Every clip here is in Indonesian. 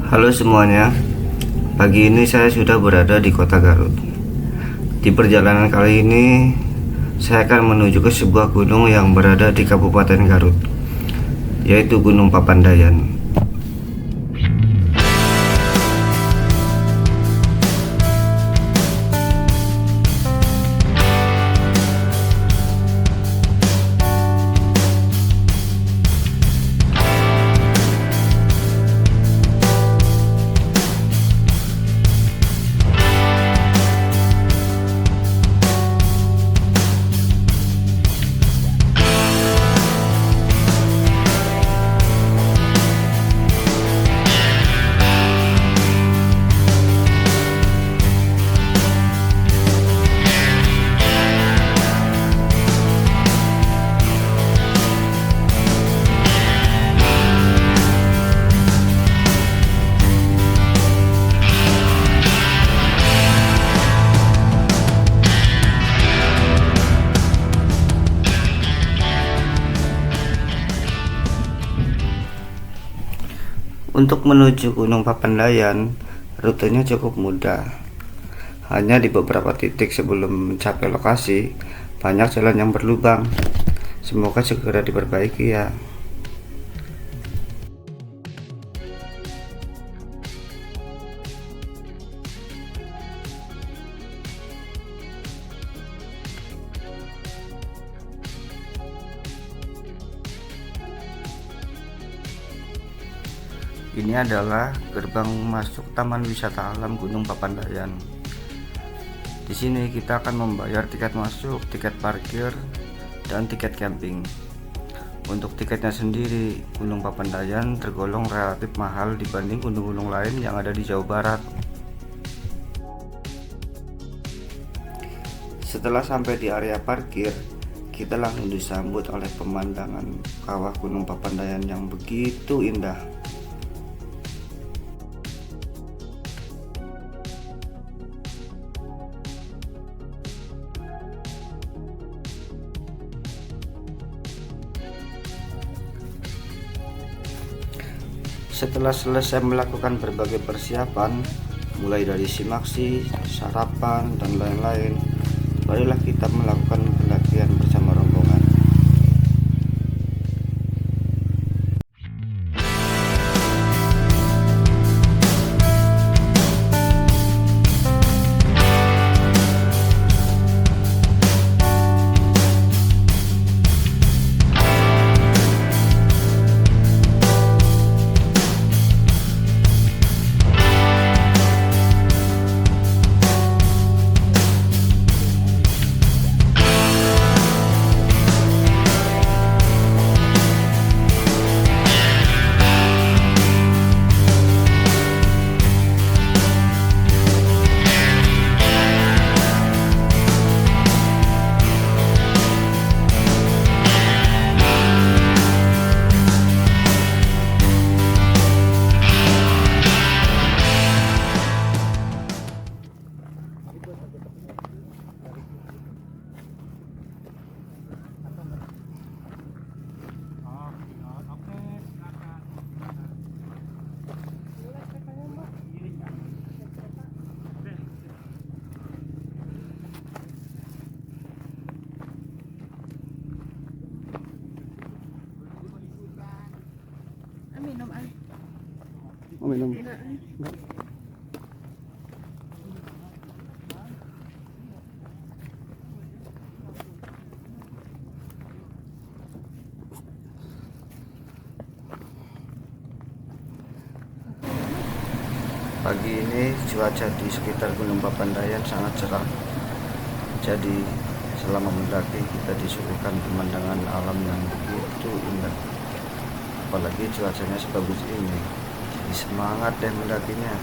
Halo semuanya, pagi ini saya sudah berada di kota Garut. Di perjalanan kali ini, saya akan menuju ke sebuah gunung yang berada di Kabupaten Garut, yaitu Gunung Papandayan. Untuk menuju Gunung Papandayan, rutenya cukup mudah. Hanya di beberapa titik sebelum mencapai lokasi, banyak jalan yang berlubang. Semoga segera diperbaiki ya. Ini adalah gerbang masuk Taman Wisata Alam Gunung Papandayan. Di sini kita akan membayar tiket masuk, tiket parkir, dan tiket camping. Untuk tiketnya sendiri, Gunung Papandayan tergolong relatif mahal dibanding gunung-gunung lain yang ada di Jawa Barat. Setelah sampai di area parkir, kita langsung disambut oleh pemandangan kawah Gunung Papandayan yang begitu indah. Setelah selesai melakukan berbagai persiapan, mulai dari simaksi, sarapan, dan lain-lain, barulah kita melakukan pendakian bersama rombongan. Minum air. Oh, minum. Enggak. Pagi ini cuaca di sekitar Gunung Papandayan sangat cerah. Jadi selama mendaki kita disuguhkan pemandangan alam yang begitu indah. Apalagi cuacanya sebagus ini. Jadi semangat deh mendakinya.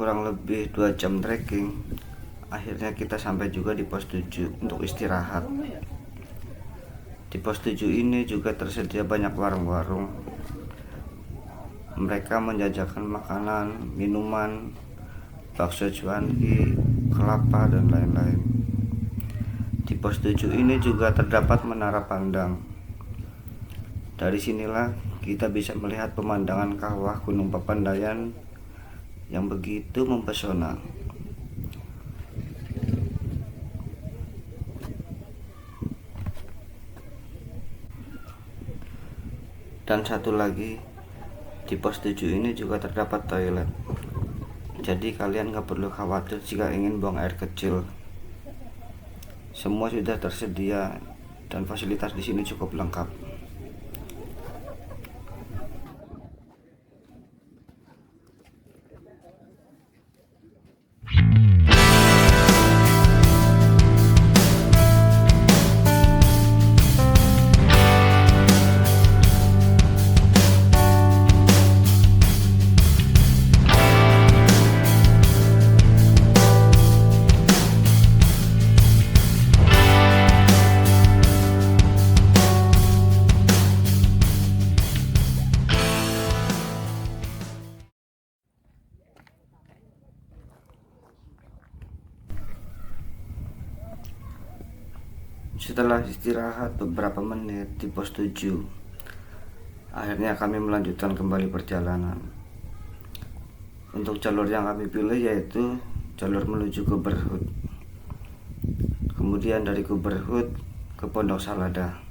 kurang lebih 2 jam trekking, akhirnya kita sampai juga di pos 7 untuk istirahat. Di pos 7 ini juga tersedia banyak warung-warung. Mereka menjajakan makanan, minuman, bakso cuanki, kelapa, dan lain-lain. Di pos 7 ini juga terdapat menara pandang. Dari sinilah kita bisa melihat pemandangan kawah Gunung Papandayan yang begitu mempesona. Dan satu lagi, di pos 7 ini juga terdapat toilet. Jadi kalian gak perlu khawatir jika ingin buang air kecil. Semua sudah tersedia dan fasilitas di sini cukup lengkap. Setelah istirahat beberapa menit di pos 7, akhirnya kami melanjutkan kembali perjalanan. Untuk jalur yang kami pilih yaitu jalur menuju ke Berhut, kemudian dari Berhut ke Pondok Salada.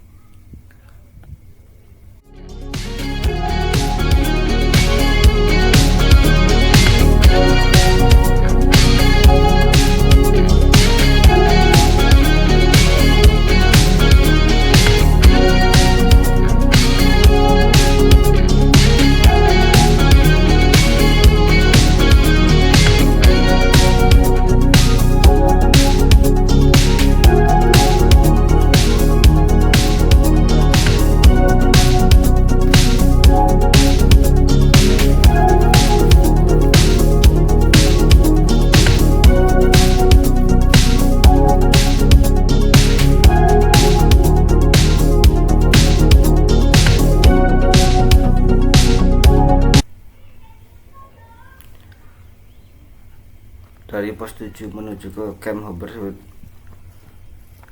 Dari pos 7 menuju ke Camp Berhut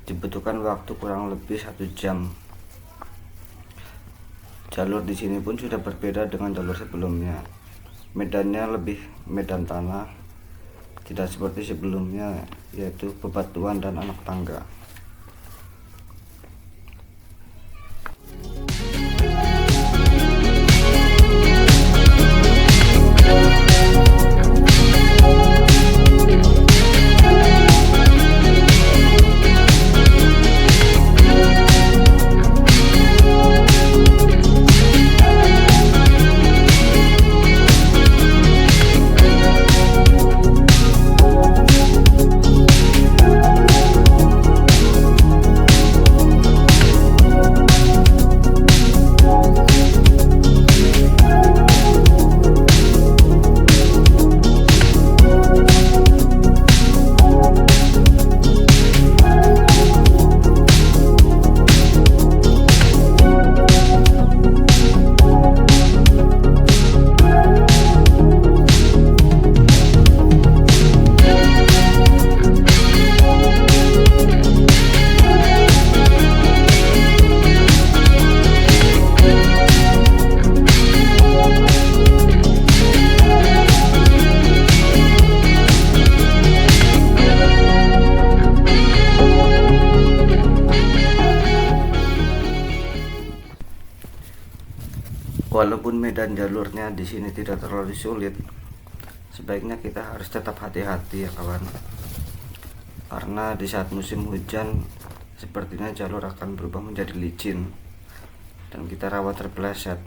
dibutuhkan waktu kurang lebih 1 jam. Jalur di sini pun sudah berbeda dengan jalur sebelumnya. Medannya lebih medan tanah, tidak seperti sebelumnya yaitu bebatuan dan anak tangga. Walaupun medan jalurnya di sini tidak terlalu sulit, sebaiknya kita harus tetap hati-hati ya kawan. Karena di saat musim hujan, sepertinya jalur akan berubah menjadi licin dan kita rawan terpeleset.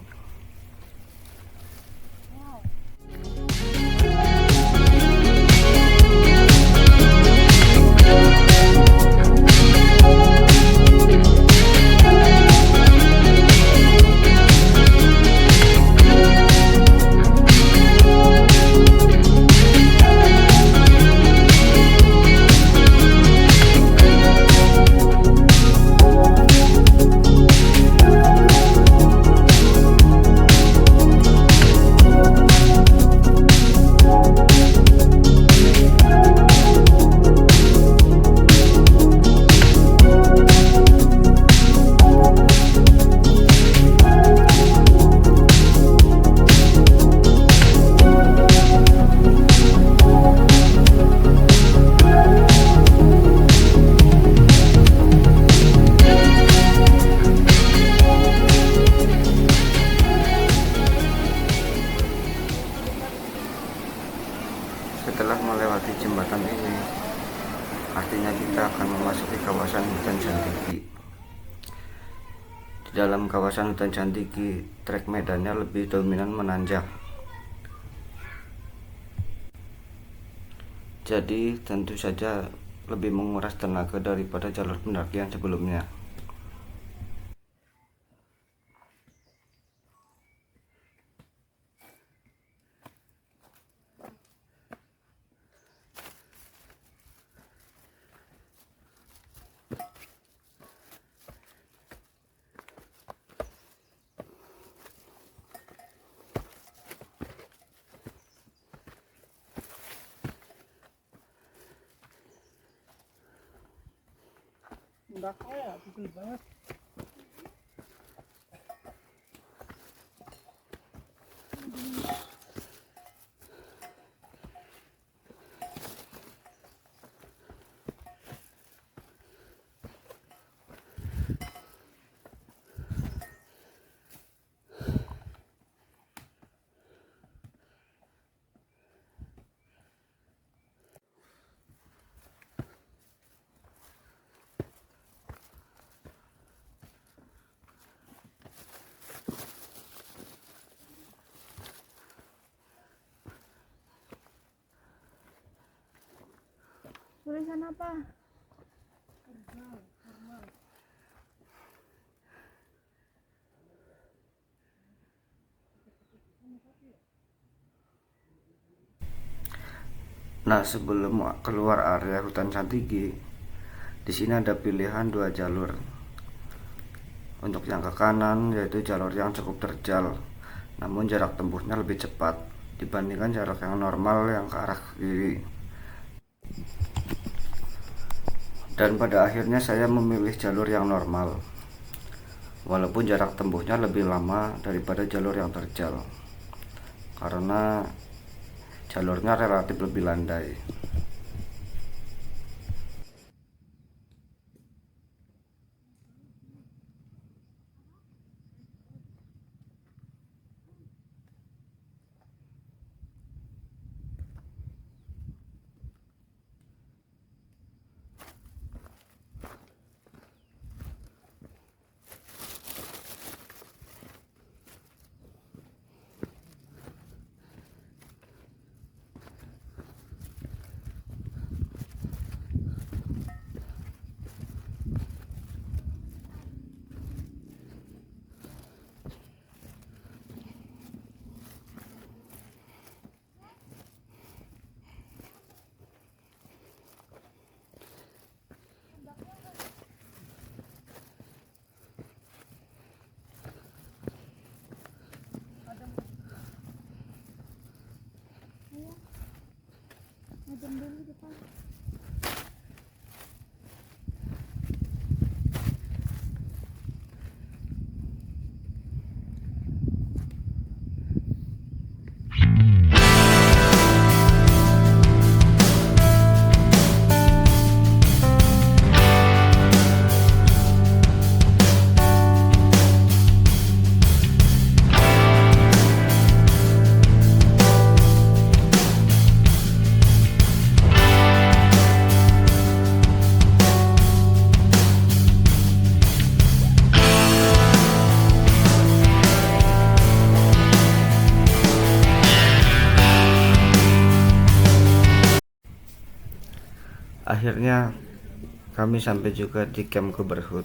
memasuki kawasan hutan Jantigi. Di dalam kawasan hutan Jantigi, trek medannya lebih dominan menanjak. Jadi tentu saja lebih menguras tenaga daripada jalur pendakian sebelumnya. Enggak kayak pukul banget. Tulisan apa? Nah, sebelum keluar area hutan Jantigi, di sini ada pilihan dua jalur. Untuk yang ke kanan yaitu jalur yang cukup terjal, namun jarak tempuhnya lebih cepat dibandingkan jarak yang normal yang ke arah kiri. Dan pada akhirnya saya memilih jalur yang normal, walaupun jarak tempuhnya lebih lama daripada jalur yang terjal, karena jalurnya relatif lebih landai. Ngajam dulu depan. Akhirnya kami sampai juga di Camp Cooperhood.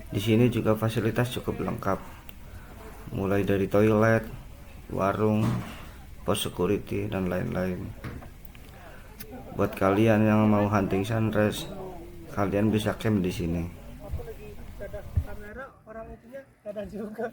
Di sini juga fasilitas cukup lengkap, mulai dari toilet, warung, pos security, dan lain-lain. Buat kalian yang mau hunting sunrise, kalian bisa camp di sini. Aku lagi ada kamera, orang itunya ada juga.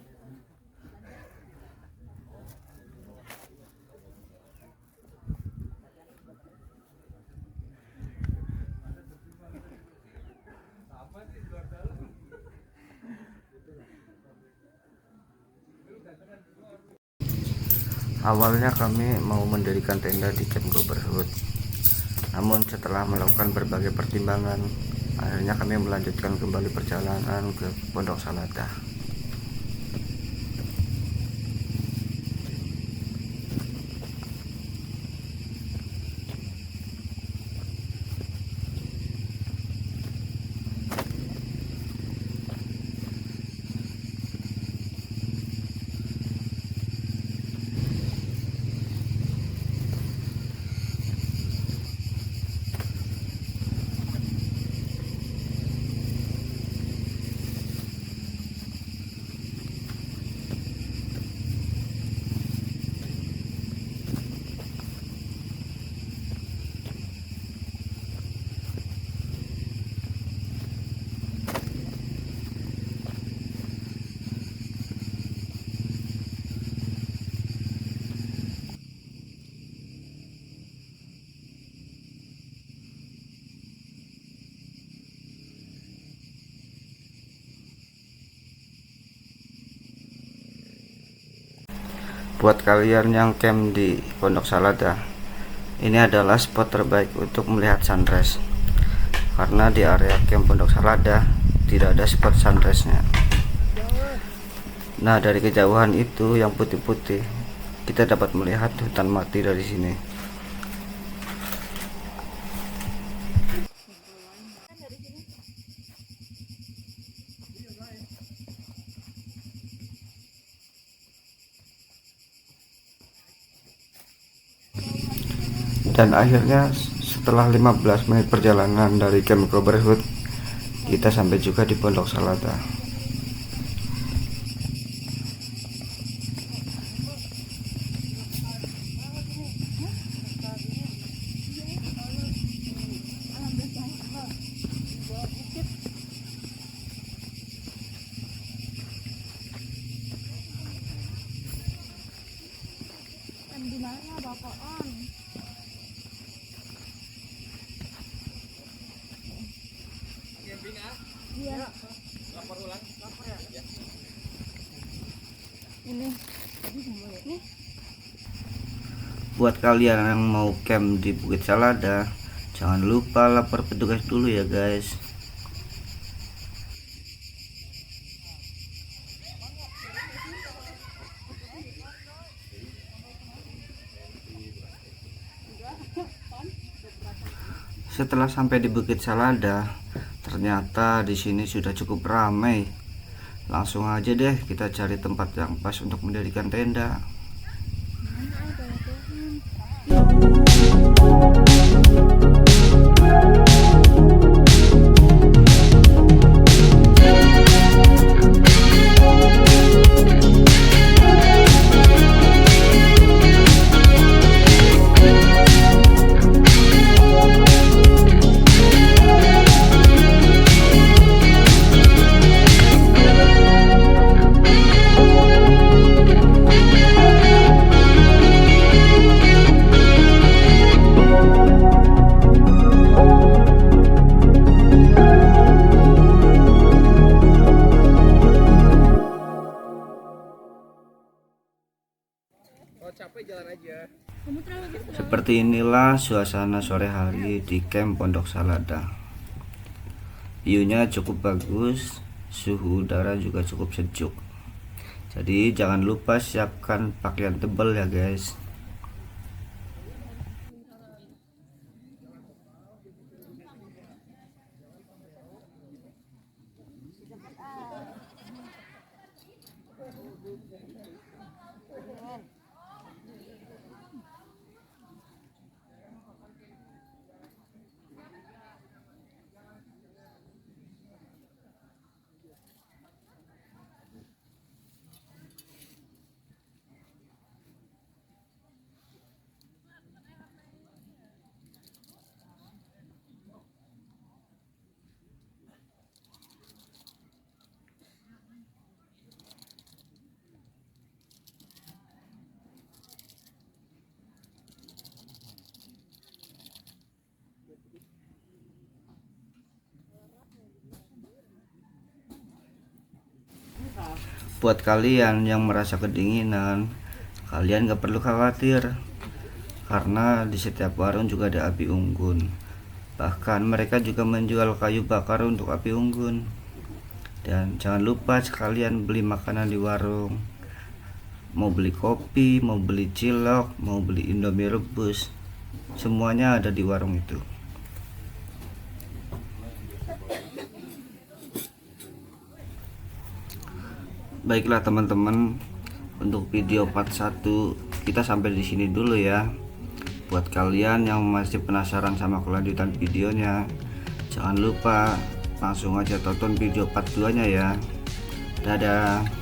Awalnya kami mau mendirikan tenda di Camp Cooperhood, namun setelah melakukan berbagai pertimbangan, akhirnya kami melanjutkan kembali perjalanan ke Pondok Saladah. Buat kalian yang camp di Pondok Salada, ini adalah spot terbaik untuk melihat sunrise, karena di area camp Pondok Salada tidak ada spot sunrise-nya. Nah, dari kejauhan itu yang putih-putih, kita dapat melihat hutan mati dari sini. Dan akhirnya setelah 15 menit perjalanan dari Camp Cobberwood, kita sampai juga di Pondok Salada. Di mana Bapak On? Iya. Lapor ulang. Lapor ya? Ya. Ini. Nih. Buat kalian yang mau camp di Bukit Salada, jangan lupa lapor petugas dulu ya guys. Setelah sampai di Bukit Salada, ternyata di sini sudah cukup ramai. Langsung aja deh kita cari tempat yang pas untuk mendirikan tenda. Kalau capek jalan aja. Kamu terlalu besar. Seperti inilah suasana sore hari di camp Pondok Salada. View-nya cukup bagus, suhu udara juga cukup sejuk. Jadi jangan lupa siapkan pakaian tebal ya guys. Buat kalian yang merasa kedinginan, kalian gak perlu khawatir, karena di setiap warung juga ada api unggun. Bahkan mereka juga menjual kayu bakar untuk api unggun. Dan jangan lupa sekalian beli makanan di warung. Mau beli kopi, mau beli cilok, mau beli indomie rebus, semuanya ada di warung itu. Baiklah teman-teman, untuk video part 1 kita sampai di sini dulu ya. Buat kalian yang masih penasaran sama kelanjutan videonya, jangan lupa langsung aja tonton video part 2-nya ya. Dadah.